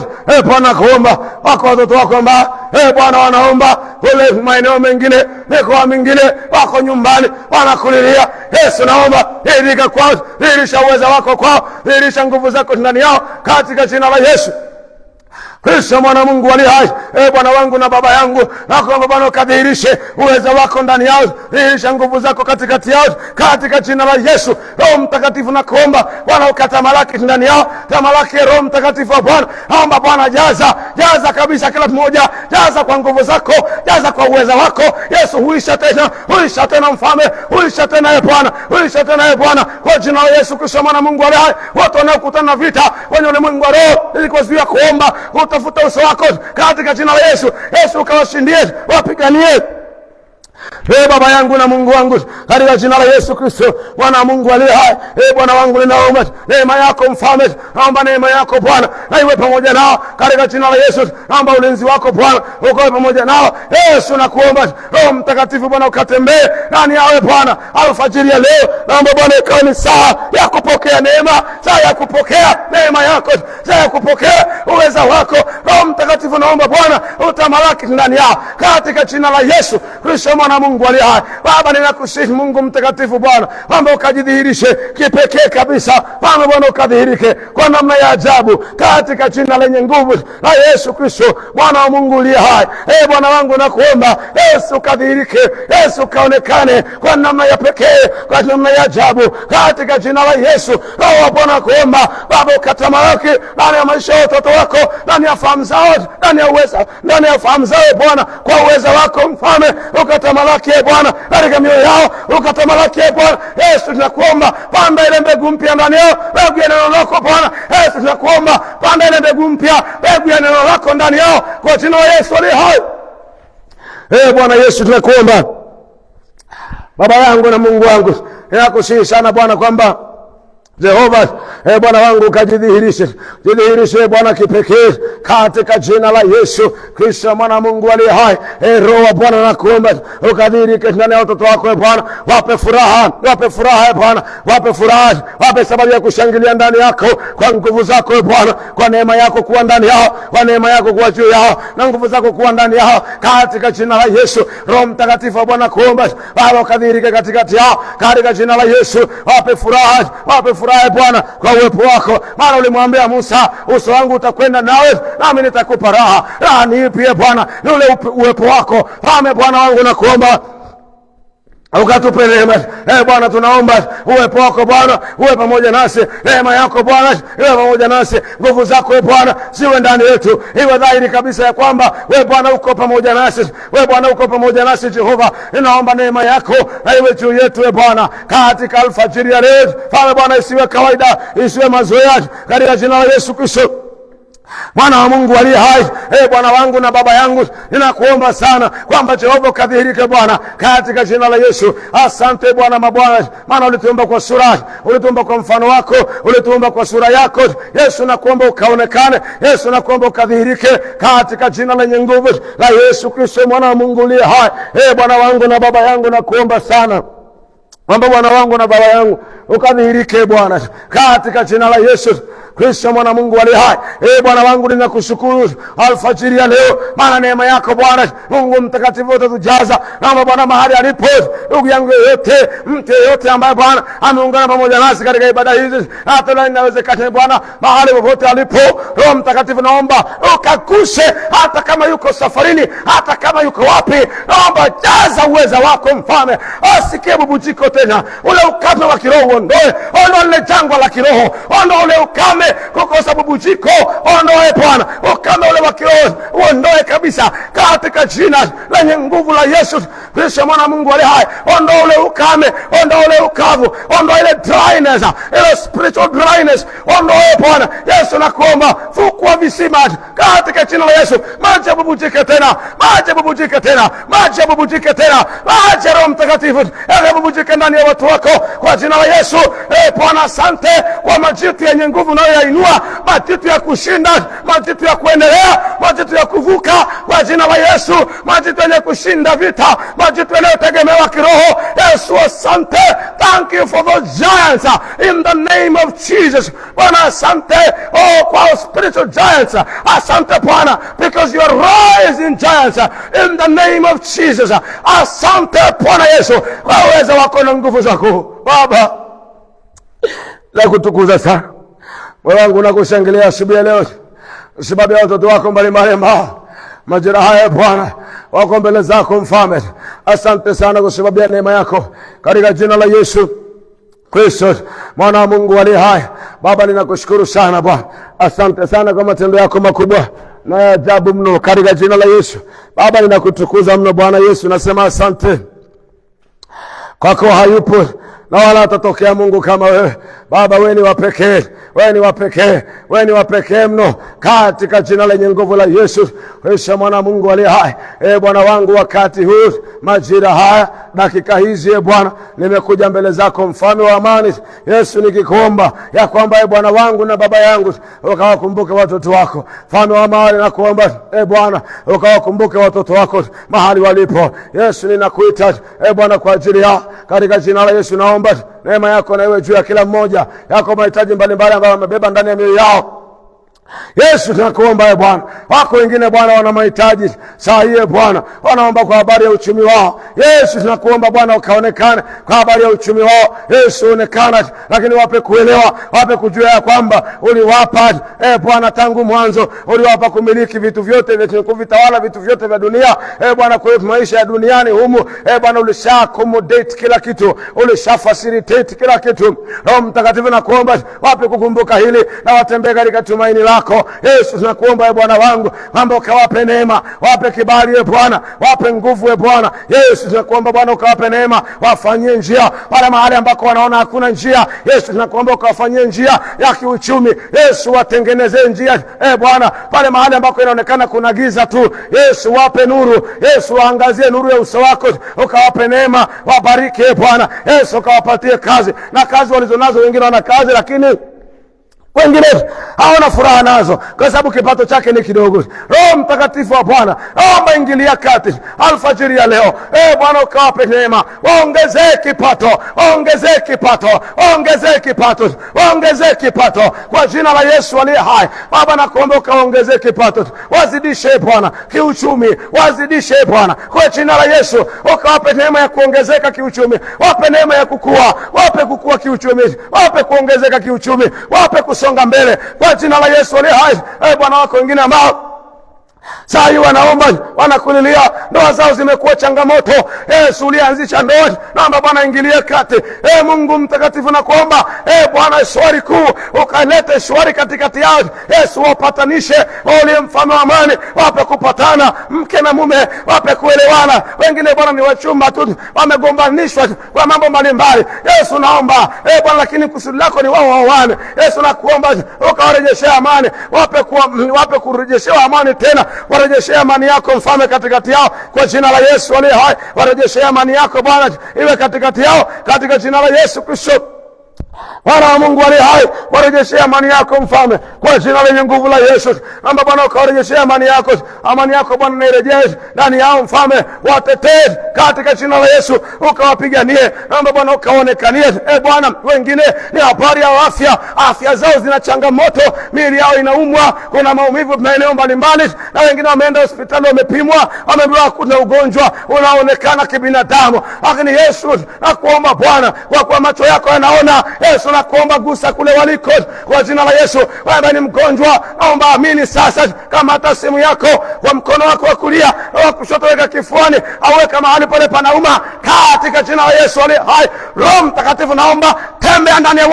Bwana kuomba wako watoto wako ambao Bwana wanaomba kule maeneo mengine, mikoa mingine, wako nyumbani wanakulilia. Yesu naomba dhihirika kwao, dhihirisha uweza wako kwao, dhihirisha nguvu zako ndani yao katika jina la Yesu Kristo mwana Mungu aliye hai. Bwana wangu na Baba yangu, nakuomba Bwana ukadhihirishe uweza wako ndani yao, dhihirisha nguvu zako katikati yao katika jina la Yesu. Roho Mtakatifu nakuomba Bwana ukatamalaki ndani yao, tamalaki Roho Mtakatifu wa Bwana. Naomba Bwana jaza kabisa kila mmoja, jaza kwa nguvu zako, jaza kwa uweza wako. Yesu huisha tena mfalme, huisha tena Bwana, huisha tena Bwana, kwa jina la Yesu Kristo mwana Mungu aliye hai. Watu wanaokutana na vita kwenye ulimwengu wa roho, ili kuzuia kuomba, utafuta uso wako katika jina la Yesu. Yesu ukawashindie, wapiganie. Baba yangu na Mungu wangu, katika jina la Yesu Kristo Bwana Mungu aliye hai. Bwana wangu ninaomba neema yako mfalme, naomba neema yako Bwana na iwe pamoja nao katika jina la Yesu. Naomba ulinzi wako Bwana ukawe pamoja nao. Yesu nakuomba Roho Mtakatifu Bwana ukatembee ndani yao Bwana alfajiri ya leo. Naomba Bwana ikawe ni saa ya kupokea neema, saa ya kupokea neema yako, saa ya kupokea uweza wako. Roho Mtakatifu naomba Bwana utamalaki ndani yao katika jina la Yesu Kristo mwana Mungu aliye hai. Baba ninakusihi Mungu mtakatifu Bwana, kwamba ukajidhihirishe kipekee kabisa. Bwana ukadhihirike kwa namna ya ajabu katika jina lenye nguvu la Yesu Kristo Mwana wa Mungu aliye hai. Bwana wangu nakuomba Yesu ukadhihirike, Yesu kaonekane kwa namna ya pekee, kwa namna ya ajabu katika jina la Yesu. Roho Bwana nakuomba Baba ukatamalaki ndani ya maisha ya watoto wako, ndani ya fahamu zao, ndani ya uweza, ndani ya fahamu zao Bwana, kwa uweza wako mfalme ukatamalaki Bwana katika mioyo yao, ukatamalaki Bwana. Yesu tunakuomba panda ile mbegu mpya ndani yao, mbegu ya neno lako Bwana. Yesu tunakuomba panda ile mbegu mpya, mbegu ya neno lako ndani yao kwa jina la Yesu aliye hai. Bwana Yesu tunakuomba Baba yangu na Mungu wangu, ninakusihi sana Bwana kwamba Jehova Bwana wangu ukajidhihirishe Bwana kipekee katika jina la Yesu Kristo mwana Mungu aliye hai. Roho Bwana nakuomba ukadhihirike ndani ya watoto wako Bwana, wape furaha Bwana, wape furaha, wape sababu ya kushangilia ndani yako, kwa nguvu zako Bwana, kwa neema yako kuwa ndani yao, kwa neema yako kuwa juu yao, na nguvu zako kuwa ndani yao katika jina la Yesu. Roho Mtakatifu Bwana kuomba Baba ukadhihirike katikati yao katika jina la Yesu. Wape furaha Bwana kwa uwepo wako, maana ulimwambia Musa, uso wangu utakwenda nawe nami nitakupa raha. Raha ni ipi Bwana? Ni ule uwepo wako. Pame Bwana wangu nakuomba ukatupe neema. Bwana tunaomba uwepo wako Bwana uwe pamoja nasi, neema yako Bwana iwe pamoja nasi, nguvu zako Bwana ziwe ndani yetu, iwe dhahiri kabisa ya kwamba wewe Bwana uko pamoja nasi, wewe Bwana uko pamoja nasi. Jehova ninaomba neema yako na iwe juu yetu Bwana katika alfajiri ya leo. Fanya Bwana isiwe kawaida, isiwe mazoea, katika jina la Yesu Kristo Mwana wa Mungu aliye hai. Bwana wangu na Baba yangu, ninakuomba sana kwamba Jehova kadhihirike Bwana katika jina la Yesu. Asante Bwana mabwana, maana ulituumba kwa sura, ulituumba kwa mfano wako, ulituumba kwa sura yako. Yesu nakuomba ukaonekane, Yesu nakuomba ukadhihirike katika jina lenye nguvu la Yesu Kristo Mwana wa Mungu aliye hai. Bwana wangu na Baba yangu, nakuomba sana kwamba Bwana wangu na Baba yangu ukadhihirike Bwana katika jina la Yesu Kristo mwana Mungu aliye hai. Bwana wangu ninakushukuru alfajiri ya leo, maana neema yako Bwana Mungu mtakatifu utatujaza. Naomba Bwana mahali alipo ndugu yangu yote, mtu yote ambaye Bwana ameungana pamoja nasi katika ibada hizi, hata leo inawezekana Bwana mahali popote alipo, Roho Mtakatifu naomba ukaguse, hata kama yuko safarini, hata kama yuko wapi, naomba jaza uweza wako Mfalme, asikie bubujiko tena, ule ukame wa kiroho uondoe, ondoa ile jangwa la kiroho, ondoa ule ukame kukosa bubujiko, ondoe Bwana ukame ule wa kiroho uondoe kabisa katika jina lenye nguvu la Yesu Kristo mwana Mungu aliye hai. Ondoa ule ukame, ondoa ule ukavu, ondoa ile dryness, ile spiritual dryness, ondoa Bwana Yesu. Nakuomba fukua visima katika jina la Yesu, maji bubujike tena, maji bubujike tena, maji bubujike tena, maji Roho Mtakatifu bubujike ndani ya watu wako kwa jina la Yesu. Bwana asante kwa majitu yenye nguvu nayo yainua, majitu ya kushinda, majitu ya kuendelea, majitu ya kuvuka kwa jina la Yesu, majitu yenye kushinda vita, majitu yanayotegemewa kiroho. Yesu asante, thank you for those giants in the name of Jesus. Bwana asante kwa spiritual giants, asante Bwana because you are rising giants in the name of Jesus. Asante Bwana Yesu kwa uwezo wako na nguvu zako Baba, na kutukuza sana moyo wangu na kushangilia asubuhi leo sababu ya watoto wako mbalimbali ambao majira haya Bwana wako mbele zako Mfalme. Asante sana kwa sababu ya neema yako katika jina la Yesu Kristo mwana wa Mungu aliye hai. Baba ninakushukuru sana Bwana, asante sana kwa matendo yako makubwa na ajabu mno katika jina la Yesu. Baba ninakutukuza mno Bwana Yesu, nasema asante kwako hayupo na wala atatokea Mungu kama wewe Baba. Wewe ni wa pekee, wewe ni wa pekee, wewe ni wa pekee mno katika jina lenye nguvu la Yesu Kristo mwana Mungu aliye hai. Bwana wangu, wakati huu majira haya dakika hizi Bwana nimekuja mbele zako Mfalme wa amani Yesu, nikikuomba ya kwamba Bwana wangu na Baba yangu ukawakumbuke watoto wako Mfalme wa amani. Nakuomba Bwana ukawakumbuke watoto wako mahali walipo Yesu, ninakuita Bwana kwa ajili ya katika jina la Yesu. Naomba neema yako na iwe juu ya kila mmoja, yako mahitaji mbalimbali ambayo wamebeba ndani ya mioyo yao Yesu. Tunakuomba Bwana, wako wengine Bwana wana mahitaji saa hii Bwana, wanaomba kwa habari ya uchumi wao Yesu. Tunakuomba Bwana ukaonekane kwa habari ya uchumi wao Yesu, onekana, lakini wape kuelewa, wape kujua ya kwamba uliwapa Bwana tangu mwanzo, uliwapa kumiliki vitu vyote vya kuvitawala vitu vyote vya dunia Bwana. Kwa maisha ya duniani humu Bwana ulisha accommodate kila kitu, ulisha facilitate kila kitu. Roho Mtakatifu nakuomba wape kukumbuka hili na watembee katika tumaini lako Yesu. Tunakuomba Bwana wangu kwamba ukawape neema, wape kibali Bwana, wape nguvu Bwana Yesu. Tunakuomba Bwana ukawape neema, wafanyie njia pale mahali ambako wanaona hakuna njia Yesu. Tunakuomba ukawafanyie njia ya kiuchumi Yesu, watengenezee njia Bwana pale mahali ambako inaonekana kuna giza tu Yesu, wape nuru Yesu, waangazie nuru ya uso wako, ukawape neema, wabariki Bwana Yesu, ukawapatie kazi, na kazi walizonazo wengine wana kazi lakini wengine hawana furaha nazo kwa sababu kipato chake ni kidogo. Roho Mtakatifu wa Bwana, naomba ingilia kati alfajiri ya leo Bwana ukawape neema, waongezee kipato, waongezee kipato, waongezee kipato, waongezee kipato kwa jina la Yesu aliye hai. Baba nakuomba ukaongezee kipato, wazidishe Bwana kiuchumi, wazidishe Bwana kwa jina la Yesu, ukawape neema ya kuongezeka kiuchumi, wape neema ya kukua, wape kukua kiuchumi, wape kuongezeka kiuchumi, wape kusonga mbele kwa jina la Yesu aliye hai. Bwana wako wengine ambao saa hii wanaomba, wanakulilia, ndoa zao zimekuwa changamoto Yesu ulianzisha ndoa, naomba Bwana ingilie kati Mungu mtakatifu, na kuomba Bwana shwari kuu ukalete shwari katikati yao Yesu, wapatanishe wale mfano wa amani, wape kupatana mke na mume, wape kuelewana. Wengine Bwana ni wachumba tu, wamegombanishwa kwa mambo mbalimbali Yesu, naomba Bwana, lakini kusudi lako ni wao waoane Yesu. Nakuomba ukawarejeshea amani, wape kurejeshea amani tena, warejeshea amani yako Mfalme katikati yao kwa jina la Yesu aliye hai. Warejeshea amani yako Bwana iwe katikati yao katika jina la Yesu Kristo Bwana wa Mungu aliye hai, warejeshea amani yako mfalme, kwa jina lenye nguvu la Yesu. Naomba Bwana ukawarejeshea amani yako Bwana nirejee ndani yao mfalme, watetee katika jina la Yesu, ukawapiganie. Naomba Bwana ukaonekanie. Bwana, wengine ni habari ya afya zao zina changamoto, miili yao inaumwa, kuna maumivu maeneo mbalimbali, na wengine wameenda hospitali, wamepimwa, wameambiwa kuna ugonjwa unaonekana kibinadamu. Lakini Yesu, nakuomba Bwana, kwa kuwa macho yako yanaona, Yesu nakuomba gusa kule waliko kwa jina la Yesu. Wewe ni mgonjwa, naomba amini sasa, kama hata simu yako kwa mkono wako wa kulia au kushoto weka kifuani, au weka mahali pale panauma, katika jina la Yesu aliye hai. Roho Mtakatifu naomba tembea ndani ya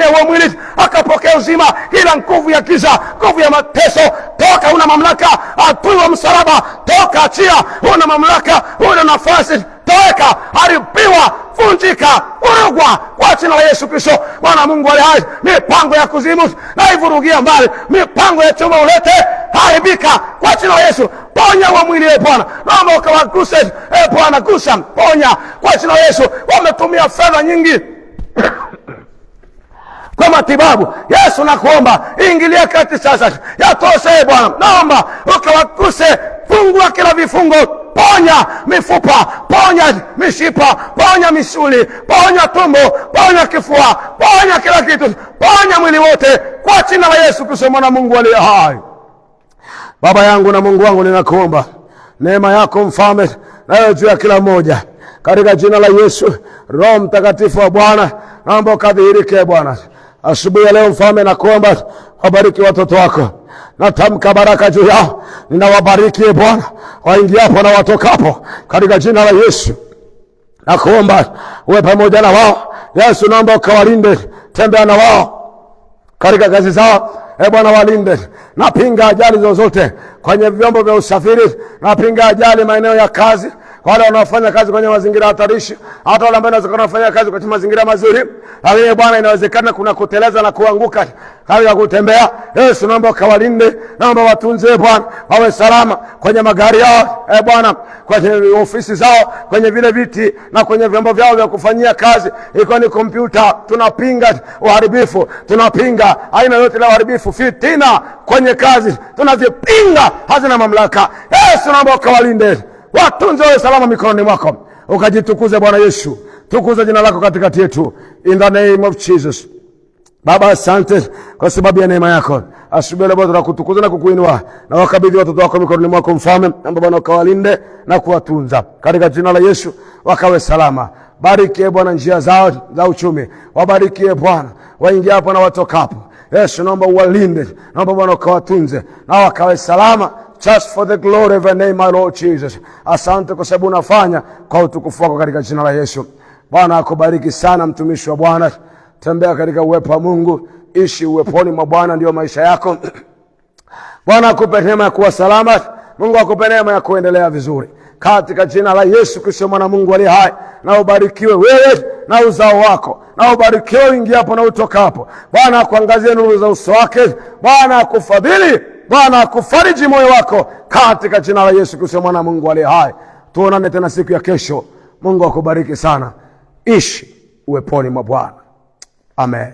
huo mwili, akapokea uzima. Kila nguvu ya giza, nguvu ya mateso, toka, una mamlaka. Adui wa msalaba, toka, achia, una mamlaka, una nafasi, toka, haribiwa, vunjika, urugwa kwa jina la Yesu Kristo. Bwana Mungu aliye hai, mipango ya kuzimu na ivurugia mbali, mipango ya chuma ulete, haribika kwa jina la Yesu. Ponya wa mwili Bwana, naomba ukawaguse Bwana, gusa, ponya kwa jina la Yesu. Wametumia fedha nyingi kwa matibabu, Yesu nakuomba ingilia kati sasa, yatoshe Bwana. Naomba ukawaguse, fungua kila vifungo, ponya mifupa, ponya mishipa, ponya misuli, ponya tumbo, ponya kifua, ponya kila kitu, ponya mwili wote kwa jina la Yesu Kristo mwana Mungu aliye hai. Baba yangu na Mungu wangu, ninakuomba neema yako mfalme nayo juu ya kila mmoja katika jina la Yesu. Roho Mtakatifu wa Bwana, naomba ukadhihirike Bwana asubuhi ya leo mfalme. Nakuomba wabariki watoto wako, natamka baraka juu yao, ninawabariki Bwana waingiapo na watokapo katika jina la Yesu. Nakuomba uwe pamoja na wao Yesu, naomba ukawalinde, tembea na wao katika kazi zao Bwana, walinde. Napinga ajali zozote kwenye vyombo vya usafiri, napinga ajali maeneo ya kazi, wale wanaofanya kazi kwenye mazingira hatarishi, hata wale ambao wanafanya kazi kwenye mazingira mazuri. Lakini Bwana, inawezekana kuna kuteleza na kuanguka katika kutembea. Yesu, naomba ukawalinde, naomba watunze Bwana, wawe salama kwenye magari yao Bwana, kwenye ofisi zao, kwenye vile viti na kwenye vyombo vyao vya kufanyia kazi, iko ni kompyuta. Tunapinga uharibifu, tunapinga aina yote ya uharibifu, fitina kwenye kazi tunazipinga, hazina mamlaka. Yesu, naomba ukawalinde, watunze, wawe salama mikononi mwako, ukajitukuze Bwana Yesu. Tukuza jina lako katikati yetu, in the name of Jesus. Baba, asante kwa sababu ya neema yako. Asubuhi leo tunakutukuza na kukuinua, na wakabidhi watoto wako mikononi mwako mfalme, naomba Bwana ukawalinde na kuwatunza katika jina la Yesu, wakawe salama. Bariki Bwana njia zao za uchumi, wabariki Bwana waingiapo na watokapo. Yesu, naomba uwalinde, naomba Bwana ukawatunze na wakawe salama, just for the glory of the name my Lord Jesus. Asante kwa sababu unafanya kwa utukufu wako katika jina la Yesu. Bwana akubariki sana mtumishi wa Bwana. Tembea katika uwepo wa Mungu, ishi uweponi mwa Bwana, ndio maisha yako. Bwana akupe neema ya kuwa salama, Mungu akupe neema ya kuendelea vizuri katika jina la Yesu Kristo mwana Mungu aliye hai. Na ubarikiwe wewe na uzao wako, na ubarikiwe uingiapo na utokapo. Bwana akuangazie nuru za uso wake, Bwana akufadhili, Bwana akufariji moyo wako katika jina la Yesu Kristo mwana Mungu aliye hai. Tuonane tena siku ya kesho. Mungu akubariki sana. Ishi uweponi mwa Bwana. Amen.